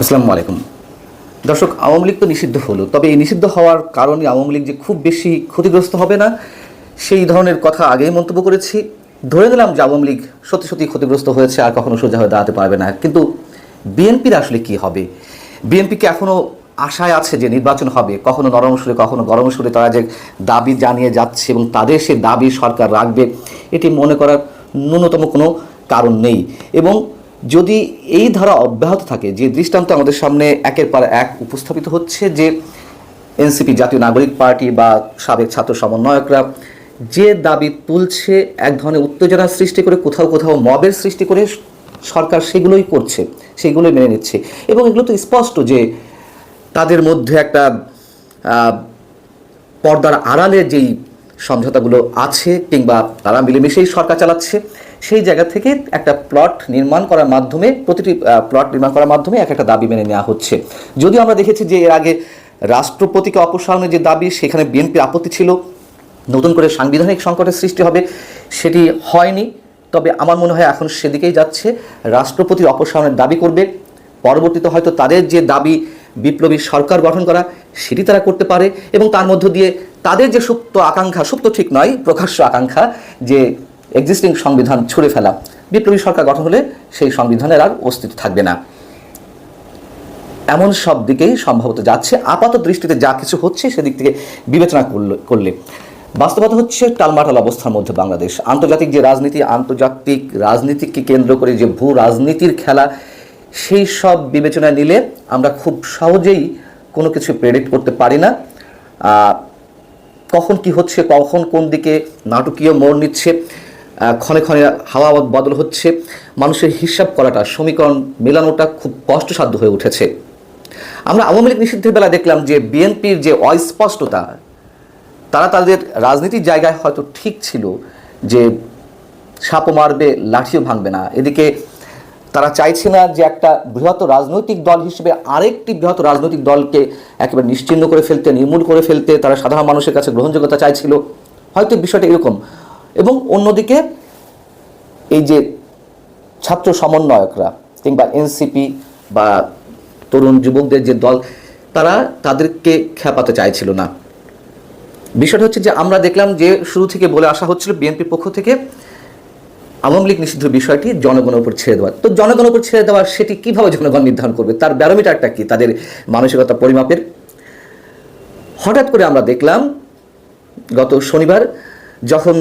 আসসালামু আলাইকুম দর্শক, আওয়ামী লীগ তো নিষিদ্ধ হলো, তবে এই নিষিদ্ধ হওয়ার কারণে আওয়ামী লীগ যে খুব বেশি ক্ষতিগ্রস্ত হবে না সেই ধরনের কথা আগেই মন্তব্য করেছি। ধরে নিলাম যে আওয়ামী লীগ সত্যি সত্যি ক্ষতিগ্রস্ত হয়েছে, আর কখনো সোজা হয়ে দাঁড়াতে পারবে না। কিন্তু বিএনপির আসলে কি হবে? বিএনপিকে এখনও আশায় আছে যে নির্বাচন হবে, কখনো নরম সুরে কখনো গরম সুরে তারা যে দাবি জানিয়ে যাচ্ছে এবং তাদের সে দাবি সরকার রাখবে, এটি মনে করার ন্যূনতম কোনো কারণ নেই। এবং যদি এই ধারা অব্যাহত থাকে, যে দৃষ্টান্ত আমাদের সামনে একের পর এক উপস্থাপিত হচ্ছে, যে এনসিপি জাতীয় নাগরিক পার্টি বা সাবেক ছাত্র সমন্বয়করা যে দাবি তুলছে, এক ধরনের উত্তেজনা সৃষ্টি করে, কোথাও কোথাও মবের সৃষ্টি করে সরকার সেগুলোই করছে, সেগুলোই মেনে নিচ্ছে। এবং এগুলো তো স্পষ্ট যে তাদের মধ্যে একটা পর্দার আড়ালে যেই সমঝোতাগুলো আছে, কিংবা তারা মিলেমিশেই সরকার চালাচ্ছে, সেই জায়গা থেকে একটা প্লট নির্মাণ করার মাধ্যমে, প্রতিটি প্লট নির্মাণ করার মাধ্যমে এক একটা দাবি মেনে নেওয়া হচ্ছে। যদিও আমরা দেখেছি যে এর আগে রাষ্ট্রপতিকে অপসারণের যে দাবি, সেখানে বিএনপির আপত্তি ছিল, নতুন করে সাংবিধানিক সংকটের সৃষ্টি হবে, সেটি হয়নি। তবে আমার মনে হয় এখন সেদিকেই যাচ্ছে, রাষ্ট্রপতির অপসারণের দাবি করবে। পরবর্তীতে হয়তো তাদের যে দাবি বিপ্লবী সরকার গঠন করা, সেটি তারা করতে পারে। এবং তার মধ্য দিয়ে তাদের যে সুপ্ত আকাঙ্ক্ষা, সুপ্ত ঠিক নয়, প্রকাশ্য আকাঙ্ক্ষা, যে এক্সিস্টিং সংবিধান ছুঁড়ে ফেলা, বিপ্লবী সরকার গঠন হলে সেই সংবিধানের আর অস্তিত্ব থাকবে না। এমন সব দিকেই সম্ভবত যাচ্ছে আপাত দৃষ্টিতে, যা কিছু হচ্ছে সেদিক থেকে বিবেচনা করলে। বাস্তবতা হচ্ছে টালমাটাল অবস্থার মধ্যে বাংলাদেশ। আন্তর্জাতিক যে রাজনীতি, আন্তর্জাতিক রাজনীতিকে কেন্দ্র করে যে ভূ রাজনীতির খেলা, সেই সব বিবেচনায় নিলে আমরা খুব সহজেই কোনো কিছু প্রেডিক্ট করতে পারি না। কখন কি হচ্ছে, কখন কোন দিকে নাটকীয় মোড় নিচ্ছে, ক্ষণে ক্ষণে হাওয়া বদল হচ্ছে, মানুষের হিসাব করাটা, সমীকরণ মেলানোটা খুব কষ্টসাধ্য হয়ে উঠেছে। আমরা আওয়ামী লীগ নিষিদ্ধের বেলা দেখলাম যে বিএনপির যে অস্পষ্টতা, তারা তাদের রাজনীতির জায়গায় হয়তো ঠিক ছিল যে সাপও মারবে লাঠিও ভাঙবে না। এদিকে তারা চাইছে না যে একটা বৃহত্তর রাজনৈতিক দল হিসেবে আরেকটি বৃহত্তর রাজনৈতিক দলকে একেবারে নিশ্চিহ্ন করে ফেলতে, নির্মূল করে ফেলতে তারা সাধারণ মানুষের কাছে গ্রহণযোগ্যতা চাইছিল, হয়তো বিষয়টা এরকম। এবং অন্যদিকে এই যে ছাত্র সমন্বয়করা কিংবা এনসিপি বা তরুণ যুবকদের যে দল, তারা তাদেরকে খেপাতে চাইছিল না। বিষয়টা হচ্ছে যে আমরা দেখলাম যে শুরু থেকে বলে আসা হচ্ছিল বিএনপির পক্ষ থেকে আওয়ামী লীগ নিষিদ্ধ বিষয়টি জনগণের উপর ছেড়ে দেওয়ার। তো জনগণের উপর ছেড়ে দেওয়ার, সেটি কীভাবে জনগণ নির্ধারণ করবে? তার ব্যারোমিটারটা কি, তাদের মানসিকতা পরিমাপের? হঠাৎ করে আমরা দেখলাম গত শনিবার, যখন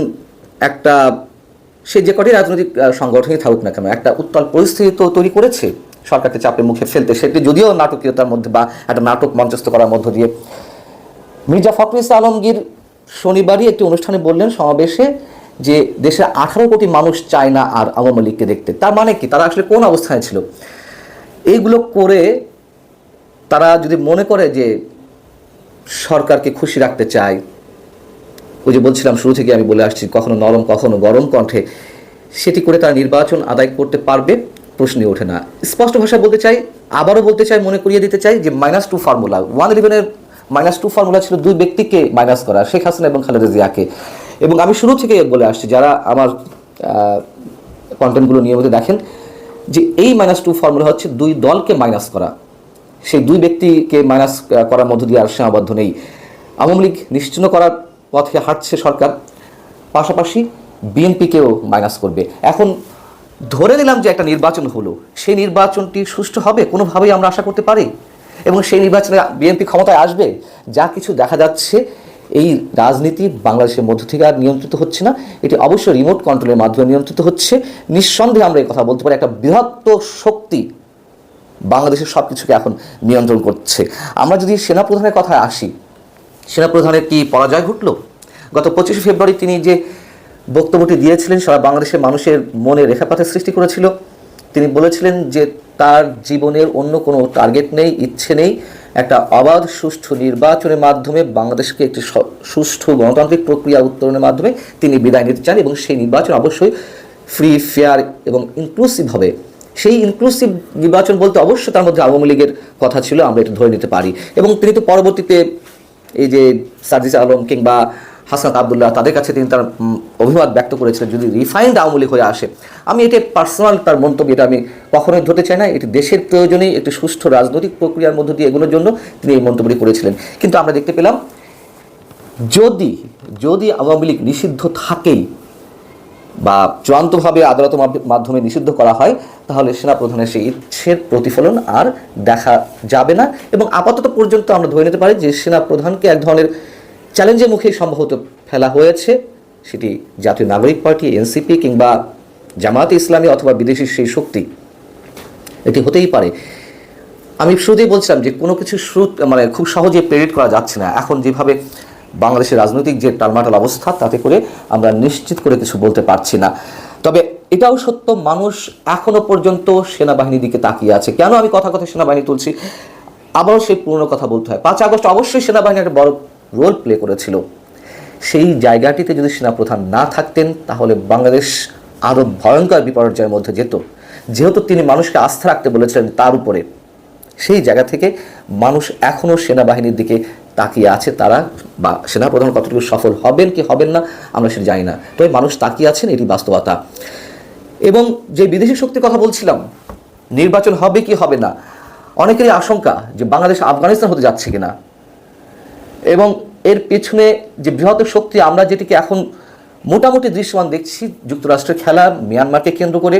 একটা, সে যে কটি রাজনৈতিক সংগঠনই থাকুক না কেন, একটা উত্তাল পরিস্থিতি তো তৈরি করেছে সরকারকে চাপের মুখে ফেলতে, সেটি যদিও নাটকীয়তার মধ্যে বা একটা নাটক মঞ্চস্থ করার মধ্য দিয়ে। মির্জা ফখরুল ইসলাম আলমগীর শনিবারই একটি অনুষ্ঠানে বললেন, সমাবেশে, যে দেশের 18 কোটি মানুষ চায় না আর আওয়ামী লীগকে দেখতে। তার মানে কি? তারা আসলে কোন অবস্থায় ছিল? এইগুলো করে তারা যদি মনে করে যে সরকারকে খুশি রাখতে চায়, ওই যে বলছিলাম শুরু থেকে আমি বলে আসছি, কখনো নরম কখনো গরম কণ্ঠে, সেটি করে তারা নির্বাচন আদায় করতে পারবে, প্রশ্নই ওঠে না। স্পষ্ট ভাষায় বলতে চাই, আবারও বলতে চাই, মনে করিয়ে দিতে চাই যে -2 ফর্মুলা, 111-এর -2 ফর্মুলা ছিল দুই ব্যক্তিকে মাইনাস করা, শেখ হাসিনা এবং খালেদা জিয়াকে। এবং আমি শুরু থেকে বলে আসছি, যারা আমার কন্টেন্টগুলো নিয়মিত দেখেন, যে এই -2 ফর্মুলা হচ্ছে দুই দলকে মাইনাস করা। সেই দুই ব্যক্তিকে মাইনাস করার মধ্য দিয়ে আর সীমাবদ্ধ নেই। আওয়ামী লীগ নিশ্চিহ্ন করার পথে হাঁটছে সরকার, পাশাপাশি বিএনপিকেও মাইনাস করবে। এখন ধরে নিলাম যে একটা নির্বাচন হলো, সেই নির্বাচনটি সুষ্ঠু হবে কোনোভাবেই আমরা আশা করতে পারি, এবং সেই নির্বাচনে বিএনপি ক্ষমতায় আসবে। যা কিছু দেখা যাচ্ছে, এই রাজনীতি বাংলাদেশের মধ্য থেকে আর নিয়ন্ত্রিত হচ্ছে না, এটি অবশ্যই রিমোট কন্ট্রোলের মাধ্যমে নিয়ন্ত্রিত হচ্ছে। নিঃসন্দেহে আমরা এই কথা বলতে পারি, একটা বৃহত্তর শক্তি বাংলাদেশের সব কিছুকে এখন নিয়ন্ত্রণ করছে। আমরা যদি সেনাপ্রধানের কথায় আসি, সেনাপ্রধানের কি পরাজয় ঘটল? গত 25 ফেব্রুয়ারি তিনি যে বক্তব্যটি দিয়েছিলেন, সারা বাংলাদেশের মানুষের মনে রেখাপাতের সৃষ্টি করেছিল। তিনি বলেছিলেন যে তার জীবনের অন্য কোনো টার্গেট নেই, ইচ্ছে নেই, একটা অবাধ সুষ্ঠু নির্বাচনের মাধ্যমে বাংলাদেশকে একটি সুষ্ঠু গণতান্ত্রিক প্রক্রিয়া উত্তরণের মাধ্যমে তিনি বিদায় নিতে চান, এবং সেই নির্বাচন অবশ্যই ফ্রি, ফেয়ার এবং ইনক্লুসিভ হবে। সেই ইনক্লুসিভ নির্বাচন বলতে অবশ্যই তার মধ্যে আওয়ামী লীগের কথা ছিল, আমরা এটা ধরে নিতে পারি। এবং তিনি তো পরবর্তীতে এই যে সার্জিস আলম কিংবা হাসনাত আবদুল্লাহ, তাদের কাছে তিনি তার অভিমত ব্যক্ত করেছিলেন যদি রিফাইন্ড আওয়ামী লীগ হয়ে আসে। আমি এটা পার্সোনাল তার মন্তব্য, এটা আমি কখনোই ধরতে চাই না। এটি দেশের প্রয়োজনেই একটি সুষ্ঠু রাজনৈতিক প্রক্রিয়ার মধ্য দিয়ে এগুলোর জন্য তিনি এই মন্তব্যটি করেছিলেন। কিন্তু আমরা দেখতে পেলাম যদি আওয়ামী লীগ নিষিদ্ধ থাকেই বা চূড়ান্তভাবে আদালতের মাধ্যমে নিষিদ্ধ করা হয়, তাহলে সেনাপ্রধানের সেই ইচ্ছের প্রতিফলন আর দেখা যাবে না। এবং আপাতত পর্যন্ত আমরা ধরে নিতে পারি যে সেনাপ্রধানকে এক ধরনের চ্যালেঞ্জের মুখেই সম্ভবত ফেলা হয়েছে, সেটি জাতীয় নাগরিক পার্টি, এনসিপি কিংবা জামায়াতে ইসলামী অথবা বিদেশি সেই শক্তি, এটি হতেই পারে। আমি শুরুতেই বলছিলাম যে কোনো কিছু খুব সহজে প্রেডিক্ট করা যাচ্ছে না। এখন যেভাবে বাংলাদেশের রাজনৈতিক যে টালমাটাল অবস্থা, তাতে করে আমরা নিশ্চিত করে কিছু বলতে পারছি না। তবে এটাও সত্য, মানুষ এখনো পর্যন্ত সেনাবাহিনীর দিকে তাকিয়ে আছে। কেন আমি কথা সেনাবাহিনী তুলছি? আবারও সেই পুরনো কথা বলতে হয়। 5 আগস্ট অবশ্যই সেনাবাহিনী একটা বড় রোল প্লে করেছিল। সেই জায়গাটিতে যদি সেনাপ্রধান না থাকতেন, তাহলে বাংলাদেশ আরও ভয়ঙ্কর বিপর্যয়ের মধ্যে যেত। যেহেতু তিনি মানুষকে আস্থা রাখতে বলেছিলেন তার উপরে, সেই জায়গা থেকে মানুষ এখনও সেনাবাহিনীর দিকে তাকিয়ে আছে। তারা বা সেনাপ্রধান কতটুকু সফল হবেন কি হবেন না আমরা সেটা জানি না, তবে মানুষ তাকিয়ে আছেন, এটি বাস্তবতা। এবং যে বিদেশি শক্তির কথা বলছিলাম, নির্বাচন হবে কি হবে না, অনেকেরই আশঙ্কা যে বাংলাদেশ আফগানিস্তান হতে যাচ্ছে কিনা। এবং এর পেছনে যে বৃহত্তর শক্তি আমরা যেটিকে এখন মোটামুটি দৃশ্যমান দেখছি, যুক্তরাষ্ট্রের খেলা মিয়ানমারকে কেন্দ্র করে,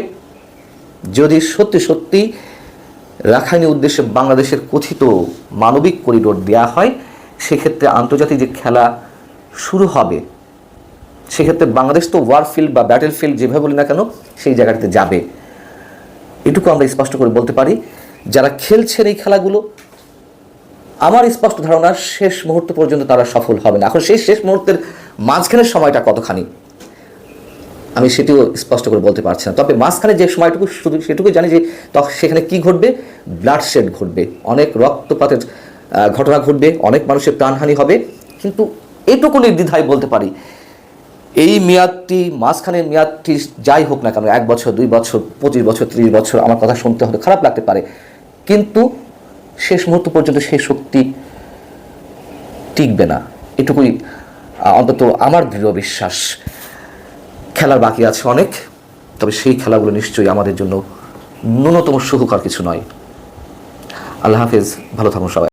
যদি সত্যি রাখাইনের উদ্দেশ্যে বাংলাদেশের কথিত মানবিক করিডোর দেওয়া হয়, সেক্ষেত্রে আন্তর্জাতিক যে খেলা শুরু হবে, সেক্ষেত্রে বাংলাদেশ তো ওয়ার ফিল্ড বা ব্যাটেল ফিল্ড যেভাবে বলি না কেন, সেই জায়গাটিতে যাবে। এটুকু আমরা স্পষ্ট করে বলতে পারি। যারা খেলছেন এই খেলাগুলো, আমার স্পষ্ট ধারণা শেষ মুহূর্ত পর্যন্ত তারা সফল হবে না। এখন সেই শেষ মুহূর্তের মাঝখানের সময়টা কতখানি, আমি সেটিও স্পষ্ট করে বলতে পারছি না। তবে মাঝখানে যে সময়টুকু, শুধু সেটুকু জানি যে সেখানে কি ঘটবে, ব্লাডশেড ঘটবে, অনেক রক্তপাতের ঘটনা ঘটবে, অনেক মানুষের প্রাণহানি হবে। কিন্তু এটুকু নির্দ্বিধায় বলতে পারি, এই মেয়াদটি, মাঝখানের মেয়াদটি যাই হোক না কেন, 1 বছর, 2 বছর, 25 বছর, 30 বছর, আমার কথা শুনতে হয়তো খারাপ লাগতে পারে, কিন্তু শেষ মুহূর্ত পর্যন্ত সেই শক্তি টিকবে না, এটুকুই অন্তত আমার দৃঢ় বিশ্বাস। খেলার বাকি আছে অনেক, তবে সেই খেলাগুলো নিশ্চয়ই আমাদের জন্য ন্যূনতম সুখকর কিছু নয়। আল্লাহ হাফেজ, ভালো থাকুন সবাই।